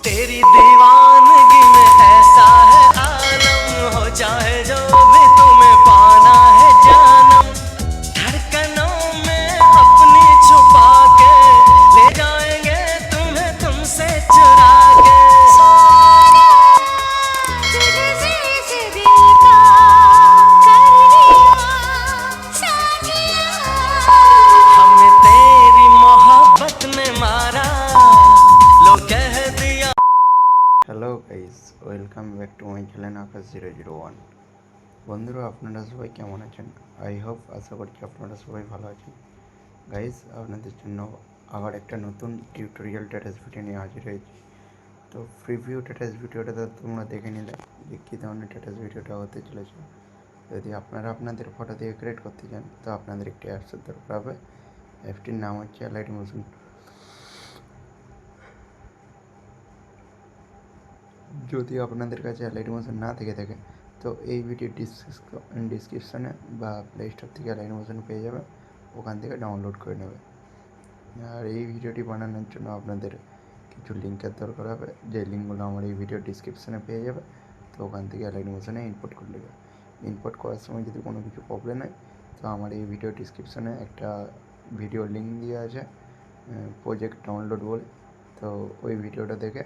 तेरी दीवानगी में ऐसा है आलम, हो जाए जो भी तुम्हें पाना है जानम, धड़कनों में अपनी छुपा के ले जाएंगे तुम्हें तुमसे चुरा के। हमने तेरी मोहब्बत में मारा, लोग कह दिया। Hello guys, welcome back to my channel Akash 001। বন্ধুরা, আপনারা সবাই কেমন আছেন? আশা করছি আপনারা সবাই ভালো আছেন। গাইস, আপনাদের জন্য আবার একটা নতুন টিউটোরিয়াল স্ট্যাটাস ভিডিও নিয়ে হাজির হয়েছি। তো প্রিভিউ স্ট্যাটাস ভিডিওটা তো তোমরা দেখে নিলে যে কী ধরনের স্ট্যাটাস ভিডিওটা হতে চলেছে। যদি আপনারা আপনাদের ফটো দিয়ে ক্রিয়েট করতে চান তো আপনাদের একটি অ্যাপসের দরকার হবে। অ্যাপটির নাম হচ্ছে অ্যালাইট মোশন। যদি আপনাদের কাছে অ্যালাইট মোশন না থেকে থাকে তো এই ভিডিও ডিসক্রিপশানে বা প্লে স্টোর থেকে অ্যালাইট মোশন পেয়ে যাবে, ওখান থেকে ডাউনলোড করে নেবে। আর এই ভিডিওটি বানানোর জন্য আপনাদের কিছু লিঙ্কের দরকার হবে, যে লিঙ্কগুলো আমার এই ভিডিও ডিসক্রিপশানে পেয়ে যাবে। তো ওখান থেকে অ্যালাইট মোশনে ইনপুট করে নেবে। ইনপুট করার সময় যদি কোনো কিছু প্রবলেম হয় তো আমার এই ভিডিও ডিসক্রিপশানে একটা ভিডিও লিঙ্ক দেওয়া আছে, প্রজেক্ট ডাউনলোড বলে। তো ওই ভিডিওটা দেখে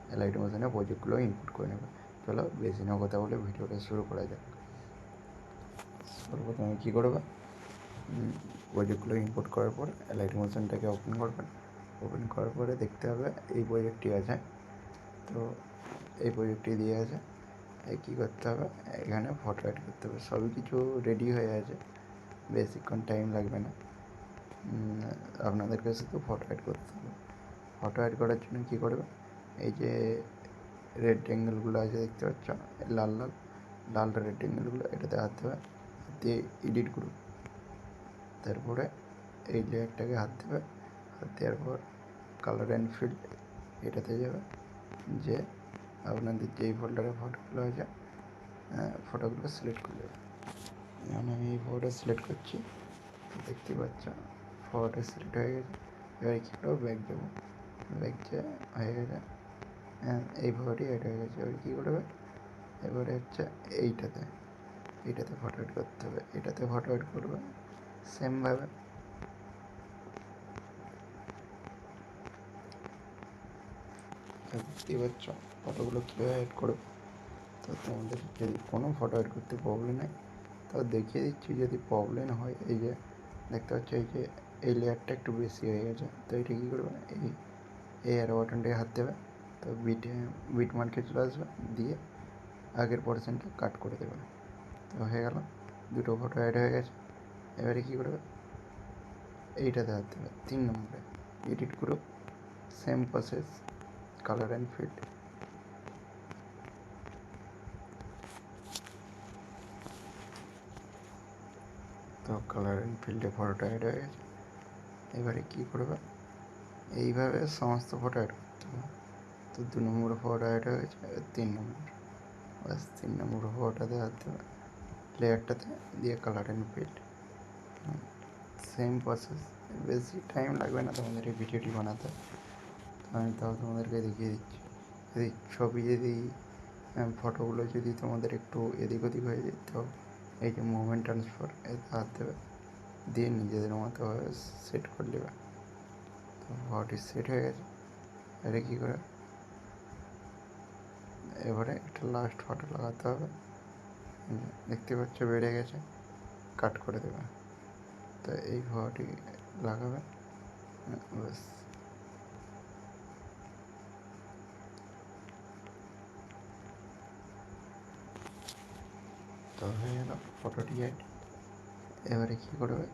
অ্যালাইট মোশনে প্রজেক্টগুলো ইনপুট করে নেবে। চলো বেশি না কথা বলে ভিডিওটা শুরু করা যাক। সর্বপ্রথমে কী করবে, প্রজেক্টগুলো ইনপুট করার পর অ্যালাইট মোশনটাকে ওপেন করবেন। ওপেন করার পরে দেখতে হবে এই প্রজেক্টটি আছে। তো এই প্রজেক্টটি দিয়ে আছে, কী করতে হবে, এখানে ফটো অ্যাড করতে হবে। সবই কিছু রেডি হয়ে আছে, বেশিক্ষণ টাইম লাগবে না। আপনাদেরকে শুধু ফটো অ্যাড করতে হবে। ফটো অ্যাড করার জন্য কী করবে, এই যে রেড অ্যাঙ্গেলগুলো আছে দেখতে পাচ্ছ, লাল লাল লাল রেড অ্যাঙ্গেলগুলো, এটাতে হাত দেবে, হাত দিয়ে এডিট করুন। তারপরে এই লেয়ারটাকে হাত দেবে, হাত দেওয়ার পর কালার অ্যান্ড ফিল্ড এটাতে যাবে, যে আপনাদের যেই ফোল্ডারে ফটোগুলো আছে ফটোগুলো সিলেক্ট করে দেবে। যেমন আমি এই ফটোটা সিলেক্ট করছি, দেখতে পাচ্ছ ফটোটা সিলেক্ট হয়ে গেছে। এবার কী করবো, ব্যাক যাবো, ব্যাক যে হয়ে গেছে, এই ফটোটি অ্যাড হয়ে গেছে। এবার কী করবে, এবারে হচ্ছে এইটাতে ফটো অ্যাড করতে হবে। এটাতে ফটো অ্যাড করবে সেমভাবে। দেখতেই পাচ্ছ ফটোগুলো কীভাবে অ্যাড করবে। তো তোমাদের যদি কোনো ফটো অ্যাড করতে প্রবলেম হয় তো দেখিয়ে দিচ্ছি। যদি প্রবলেম হয়, এই যে দেখতে পাচ্ছ এই লেয়ারটা একটু বেশি হয়ে গেছে, তো এটা কী করবে, এই অ্যারো বাটনটাকে হাত দেবে, তো বিট মার্কে চলে আসবে, দিয়ে আগের পোর্শনটা কাট করে দেবে। তো হয়ে গেল, দুটো ফটো অ্যাড হয়ে গেছে। এবারে কী করবে, এইটাতে হাত দেবে 3 নম্বরে, edit group, same process, colour and field. তো কালার অ্যান্ড ফিল্ডে ফটোটা অ্যাড হয়ে গেছে। এবারে কী করবে, এইভাবে সমস্ত ফটো অ্যাড করতে হবে। তো 2 নম্বর ফটো অ্যাড হয়ে গেছে, 3 নম্বর, বাস 3 নম্বর ফটোটাতে হাত দেবে, লেয়ারটাতে, দিয়ে colour and field, same process. বেশি টাইম লাগবে না তোমাদের এই ভিডিওটি বানাতে। তো আমি তাও তোমাদেরকে দেখিয়ে দিচ্ছি। যদি ফটোগুলো যদি তোমাদের একটু এদিক ওদিক হয়ে যায় তো এই যে মুভমেন্ট ট্রান্সফার, এতে হাত দেবে, দিয়ে নিজেদের মতোভাবে সেট করে নেবে। তো ফটোটি সেট হয়ে গেছে। এবারে কী করে, এবারে একটা লাস্ট ফটো লাগাতে হবে। দেখতে পাচ্ছ বেড়ে গেছে, কাট করে দেবে। তো এই ফটোটি লাগাবে, ব্যাস। তো হয়ে গেল ফটোটি অ্যাড। এবারে কী করবে,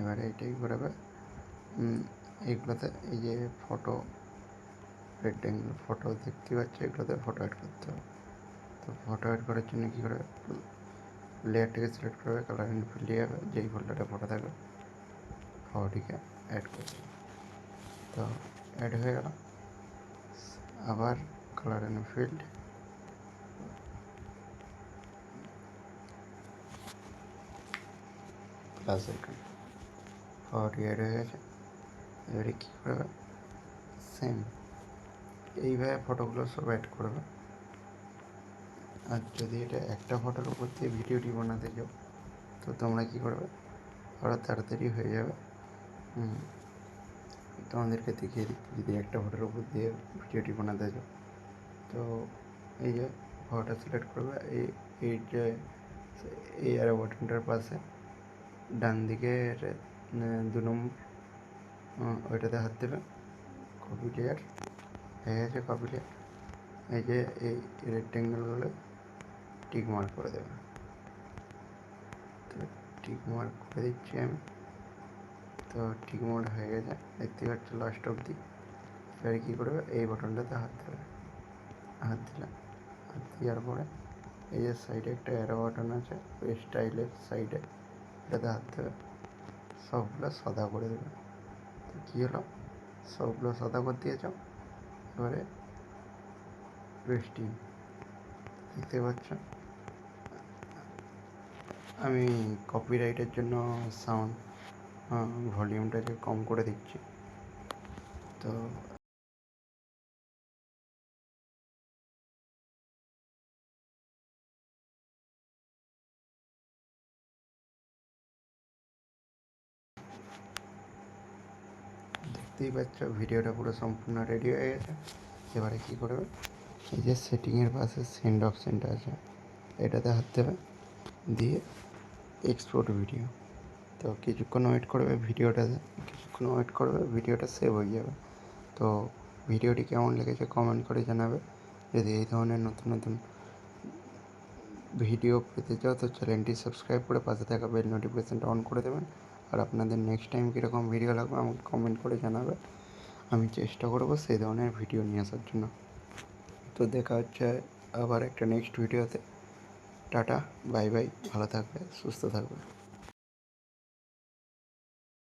এবারে এটাই করবে, এইগুলোতে এই যে ফটো রেক্ট্যাঙ্গেল ফটো দেখতে পাচ্ছ, এগুলোতে ফটো অ্যাড করতে হবে। তো ফটো অ্যাড করার জন্য কী করবে, লেয়ারটাকে সিলেক্ট করবে, কালার অ্যান্ড ফিল্ড যাবে, যেই ফোল্ডারে ফটো থাকবে ফটোটিকে অ্যাড করবে। তো অ্যাড হয়ে গেল। আবার colour and field, plus icon, ফটোটি অ্যাড হয়ে গেছে। এবারে কী করবে, সেম এইভাবে ফটোগুলো সব অ্যাড করবে। আর যদি এটা একটা ফটোর উপর দিয়ে ভিডিওটি বানাতে যাও তো তোমরা কী করবে, আরও তাড়াতাড়ি হয়ে যাবে। তোমাদেরকে দেখিয়ে দিচ্ছি, যদি একটা ফটোর উপর দিয়ে ভিডিওটি বানাতে যাও তো এই যে ফটোটা সিলেক্ট করবে, এই যে এই অ্যারো বাটনটার পাশে ডান দিকে 2 নম্বর ওইটাতে হাত দেবে, কপি লেয়ার হয়ে গেছে। কপি লেয়ার এই যে এই রেক্টেঙ্গেলগুলো টিক মার্ক করে দেবে। তো টিক মার্ক করে দিচ্ছি আমি। তো টিক মার্ক হয়ে গেছে, দেখতে পাচ্ছ লাস্ট অবধি। এবারে কী করবে, এই বাটনটাতে হাত দেবে, হাত দিলাম। হাত দেওয়ার পরে এই যে সাইডে একটা অ্যারো বাটন আছে, ওই স্টাইলের সাইডে এটাতে হাত দেবে, সবগুলো সাদা করে দেবে। তো কী হলো, সবগুলো সাদা করে দিয়েছ। এবারে রেস্টিং দেখতে পাচ্ছ। আমি কপিরাইটের জন্য সাউন্ড ভলিউমটাকে কম করে দিচ্ছি। তো দেখতেই পাচ্ছ ভিডিওটা পুরো সম্পূর্ণ রেডি হয়ে গেছে। এবারে কী করবে, এই যে সেটিংয়ের পাশে সেন্ড অপশানটা আছে, এটাতে হাত দেবে, দিয়ে এক্সপোর্ট ভিডিও। তো কিছুক্ষণ ওয়েট করবে, ভিডিওটা সেভ হয়ে যাবে। তো ভিডিওটি কেমন লেগেছে কমেন্ট করে জানাবে। যদি এই ধরনের নতুন নতুন ভিডিও পেতে চাও তো চ্যানেলটি সাবস্ক্রাইব করে পাশে থাকা বেল নোটিফিকেশানটা অন করে দেবেন। আর আপনাদের নেক্সট টাইম কীরকম ভিডিও লাগবে আমাকে কমেন্ট করে জানাবে, আমি চেষ্টা করব সেই ধরনের ভিডিও নিয়ে আসার জন্য। তো দেখা হচ্ছে আবার একটা নেক্সট ভিডিওতে। টাটা, বাই বাই, ভালো থাকবে, সুস্থ থাকবে।